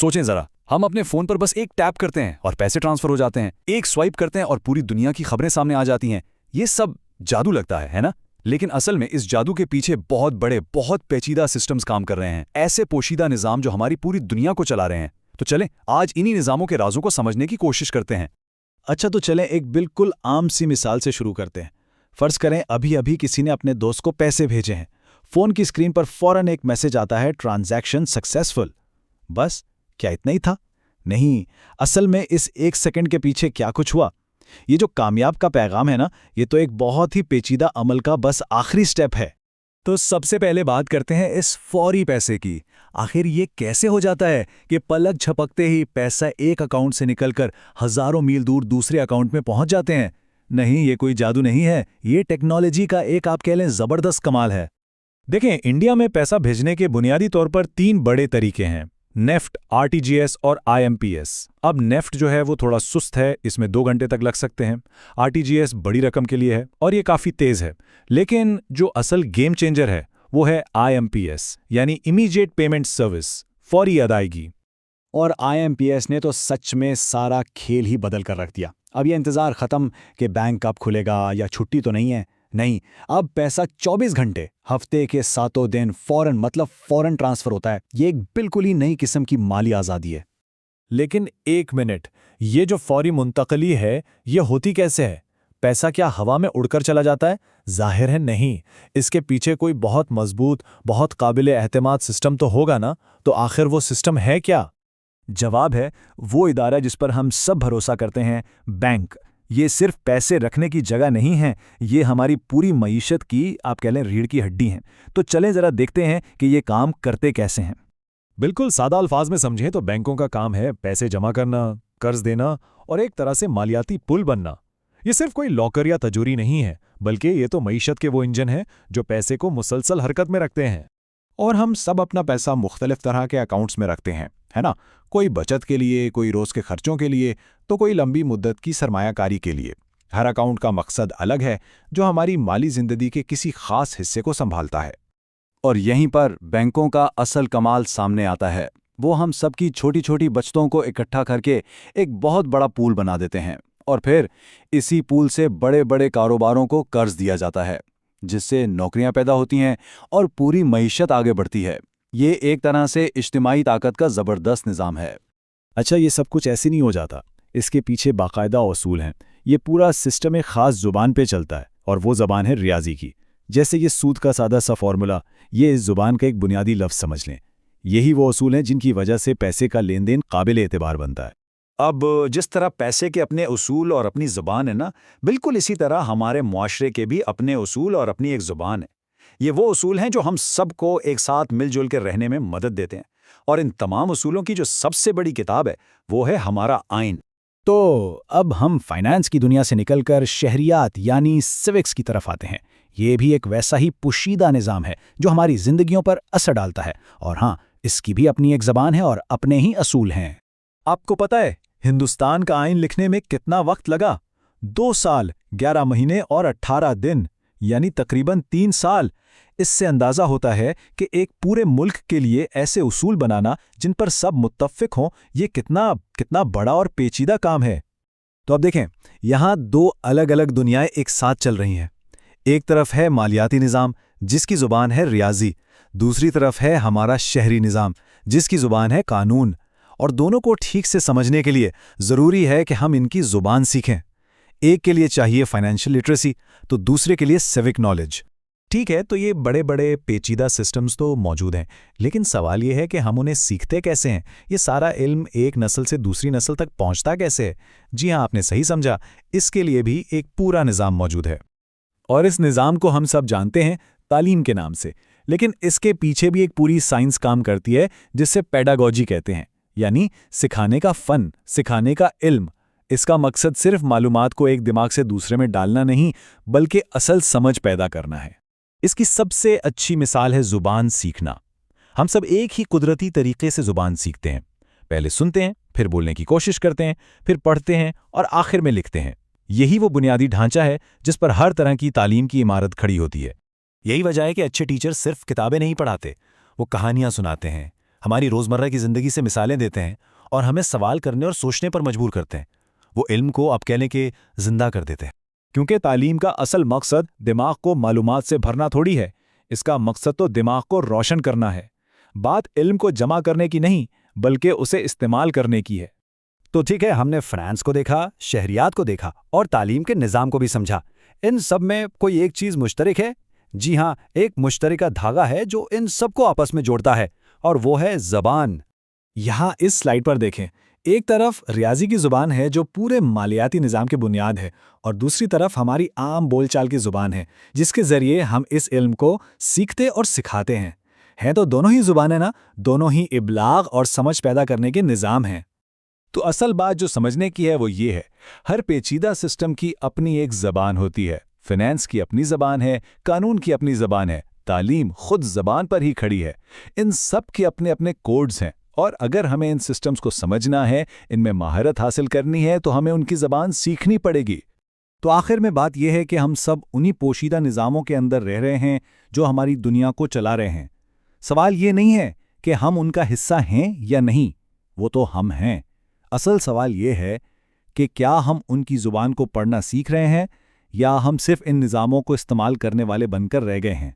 सोचें जरा, हम अपने फोन पर बस एक टैप करते हैं और पैसे ट्रांसफर हो जाते हैं, एक स्वाइप करते हैं और पूरी दुनिया की खबरें सामने आ जाती हैं। ये सब जादू लगता है ना? लेकिन असल में इस जादू के पीछे बहुत बड़े, बहुत पेचीदा सिस्टम्स काम कर रहे हैं, ऐसे पोशीदा निज़ाम जो हमारी पूरी दुनिया को चला रहे हैं। तो चलें आज इन्हीं निज़ामों के राजों को समझने की कोशिश करते हैं। अच्छा, तो चलें एक बिल्कुल आम सी मिसाल से शुरू करते हैं। फर्ज करें अभी अभी किसी ने अपने दोस्त को पैसे भेजे हैं। फोन की स्क्रीन पर फौरन एक मैसेज आता है, ट्रांजैक्शन सक्सेसफुल। बस क्या इतना ही था? नहीं, असल में इस एक सेकंड के पीछे क्या कुछ हुआ। ये जो कामयाब का पैगाम है ना, ये तो एक बहुत ही पेचीदा अमल का बस आखिरी स्टेप है। तो सबसे पहले बात करते हैं इस फौरी पैसे की। आखिर ये कैसे हो जाता है कि पलक झपकते ही पैसा एक अकाउंट से निकलकर हजारों मील दूर दूसरे अकाउंट में पहुंच जाते हैं? नहीं, ये कोई जादू नहीं है, ये टेक्नोलॉजी का एक आप कह लें जबरदस्त कमाल है। देखें, इंडिया में पैसा भेजने के बुनियादी तौर पर 3 बड़े तरीके हैं, नेफ्ट, आरटीजीएस और आईएमपीएस। अब नेफ्ट जो है वो थोड़ा सुस्त है, इसमें 2 घंटे तक लग सकते हैं। आरटीजीएस बड़ी रकम के लिए है और ये काफ़ी तेज़ है। लेकिन जो असल गेम चेंजर है वो है आईएमपीएस, यानी इमीडिएट पेमेंट सर्विस, फौरी अदायगी। और आईएमपीएस ने तो सच में सारा खेल ही बदल कर रख दिया। अब ये इंतज़ार ख़त्म कि बैंक कब खुलेगा या छुट्टी तो नहीं है। नहीं, अब पैसा 24 घंटे, हफ्ते के 7 दिन फौरन ट्रांसफर होता है। ये एक बिल्कुल ही नई किस्म की माली आज़ादी है। लेकिन एक मिनट, ये जो फौरी मुंतकली है ये होती कैसे है? पैसा क्या हवा में उड़कर चला जाता है? जाहिर है नहीं। इसके पीछे कोई बहुत मजबूत, बहुत काबिल एहतमाद सिस्टम तो होगा ना। तो आखिर वो सिस्टम है क्या? जवाब है वो इदारा जिस पर हम सब भरोसा करते हैं, बैंक। ये सिर्फ पैसे रखने की जगह नहीं है, ये हमारी पूरी मईशत की आप कह लें रीढ़ की हड्डी हैं। तो चलें जरा देखते हैं कि ये काम करते कैसे हैं। बिल्कुल सादा अल्फाज में समझें तो बैंकों का काम है पैसे जमा करना, कर्ज देना और एक तरह से मालियाती पुल बनना। ये सिर्फ कोई लॉकर या तजूरी नहीं है, बल्कि ये तो मईशत के वो इंजन हैं जो पैसे को मुसलसल हरकत में रखते हैं। और हम सब अपना पैसा मुख्तलिफ तरह के अकाउंट्स में रखते हैं, है ना? कोई बचत के लिए, कोई रोज़ के खर्चों के लिए, तो कोई लंबी मुद्दत की सरमायाकारी के लिए। हर अकाउंट का मकसद अलग है जो हमारी माली ज़िंदगी के किसी खास हिस्से को संभालता है। और यहीं पर बैंकों का असल कमाल सामने आता है। वो हम सबकी छोटी छोटी बचतों को इकट्ठा करके एक बहुत बड़ा पूल बना देते हैं और फिर इसी पूल से बड़े बड़े कारोबारों को कर्ज दिया जाता है, जिससे नौकरियां पैदा होती हैं और पूरी मईशत आगे बढ़ती है। ये एक तरह से इज्तिमाई ताकत का ज़बरदस्त निज़ाम है। अच्छा, ये सब कुछ ऐसे नहीं हो जाता। इसके पीछे बाकायदा उसूल हैं। ये पूरा सिस्टम एक ख़ास ज़ुबान पे चलता है और वो ज़बान है रियाजी की। जैसे ये सूद का सादा सा फॉर्मूला, ये इस ज़ुबान का एक बुनियादी लफ्ज़ समझ लें। यही वो उसूल हैं जिनकी वजह से पैसे का लेन देन काबिल एतबार बनता है। अब जिस तरह पैसे के अपने उसूल और अपनी ज़ुबान है ना, बिल्कुल इसी तरह हमारे मुआशरे के भी अपने उसूल और अपनी एक ज़ुबान है। ये वो उसूल हैं जो हम सबको एक साथ मिलजुल कर रहने में मदद देते हैं। और इन तमाम उसूलों की जो सबसे बड़ी किताब है वो है हमारा आइन। तो अब हम फाइनेंस की दुनिया से निकलकर शहरियात यानी सिविक्स की तरफ आते हैं। ये भी एक वैसा ही पोशीदा निज़ाम है जो हमारी जिंदगियों पर असर डालता है। और हाँ, इसकी भी अपनी एक ज़बान है और अपने ही असूल हैं। आपको पता है हिंदुस्तान का आइन लिखने में कितना वक्त लगा? 2 साल, 11 महीने और 18 दिन, यानी तकरीबन 3 साल। इससे अंदाज़ा होता है कि एक पूरे मुल्क के लिए ऐसे उसूल बनाना जिन पर सब मुत्तफ़िक हों, ये कितना बड़ा और पेचीदा काम है। तो अब देखें, यहाँ 2 अलग अलग दुनियाएं एक साथ चल रही हैं। एक तरफ है मालियाती निज़ाम जिसकी ज़ुबान है रियाजी, दूसरी तरफ है हमारा शहरी निज़ाम जिसकी ज़ुबान है कानून। और दोनों को ठीक से समझने के लिए ज़रूरी है कि हम इनकी ज़ुबान सीखें। एक के लिए चाहिए फाइनेंशियल लिटरेसी तो दूसरे के लिए सिविक नॉलेज। ठीक है, तो ये बड़े बड़े पेचीदा सिस्टम्स तो मौजूद हैं, लेकिन सवाल ये है कि हम उन्हें सीखते कैसे हैं? ये सारा इल्म एक नस्ल से दूसरी नस्ल तक पहुंचता कैसे है? जी हाँ, आपने सही समझा। इसके लिए भी एक पूरा निज़ाम मौजूद है और इस निज़ाम को हम सब जानते हैं तालीम के नाम से। लेकिन इसके पीछे भी एक पूरी साइंस काम करती है जिससे पेडागॉजी कहते हैं, यानी सिखाने का फ़न, सिखाने का इल्म। इसका मकसद सिर्फ मालूमात को एक दिमाग से दूसरे में डालना नहीं, बल्कि असल समझ पैदा करना है। इसकी सबसे अच्छी मिसाल है ज़ुबान सीखना। हम सब एक ही कुदरती तरीके से ज़ुबान सीखते हैं। पहले सुनते हैं, फिर बोलने की कोशिश करते हैं, फिर पढ़ते हैं और आखिर में लिखते हैं। यही वो बुनियादी ढांचा है जिस पर हर तरह की तालीम की इमारत खड़ी होती है। यही वजह है कि अच्छे टीचर सिर्फ किताबें नहीं पढ़ाते, वो कहानियाँ सुनाते हैं, ہماری روزمرہ کی زندگی سے مثالیں دیتے ہیں اور ہمیں سوال کرنے اور سوچنے پر مجبور کرتے ہیں۔ وہ علم کو آپ کہہ لیں کہ زندہ کر دیتے ہیں۔ کیونکہ تعلیم کا اصل مقصد دماغ کو معلومات سے بھرنا تھوڑی ہے، اس کا مقصد تو دماغ کو روشن کرنا ہے۔ بات علم کو جمع کرنے کی نہیں بلکہ اسے استعمال کرنے کی ہے۔ تو ٹھیک ہے، ہم نے فنانس کو دیکھا، شہریات کو دیکھا اور تعلیم کے نظام کو بھی سمجھا۔ ان سب میں کوئی ایک چیز مشترک ہے؟ جی ہاں، ایک مشترکہ دھاگا ہے جو ان سب کو آپس میں جوڑتا ہے، اور وہ ہے زبان۔ یہاں اس سلائیڈ پر دیکھیں، ایک طرف ریاضی کی زبان ہے جو پورے مالیاتی نظام کی بنیاد ہے، اور دوسری طرف ہماری عام بول چال کی زبان ہے جس کے ذریعے ہم اس علم کو سیکھتے اور سکھاتے ہیں۔ ہیں تو دونوں ہی زبانیں نا، دونوں ہی ابلاغ اور سمجھ پیدا کرنے کے نظام ہیں۔ تو اصل بات جو سمجھنے کی ہے وہ یہ ہے، ہر پیچیدہ سسٹم کی اپنی ایک زبان ہوتی ہے۔ فنانس کی اپنی زبان ہے، قانون کی اپنی زبان ہے، تعلیم خود زبان پر ہی کھڑی ہے۔ ان سب کے اپنے اپنے کوڈز ہیں، اور اگر ہمیں ان سسٹمز کو سمجھنا ہے، ان میں مہارت حاصل کرنی ہے تو ہمیں ان کی زبان سیکھنی پڑے گی۔ تو آخر میں بات یہ ہے کہ ہم سب انہی پوشیدہ نظاموں کے اندر رہ رہے ہیں جو ہماری دنیا کو چلا رہے ہیں۔ سوال یہ نہیں ہے کہ ہم ان کا حصہ ہیں یا نہیں، وہ تو ہم ہیں۔ اصل سوال یہ ہے کہ کیا ہم ان کی زبان کو پڑھنا سیکھ رہے ہیں، یا ہم صرف ان نظاموں کو استعمال کرنے والے بن کر رہ گئے ہیں۔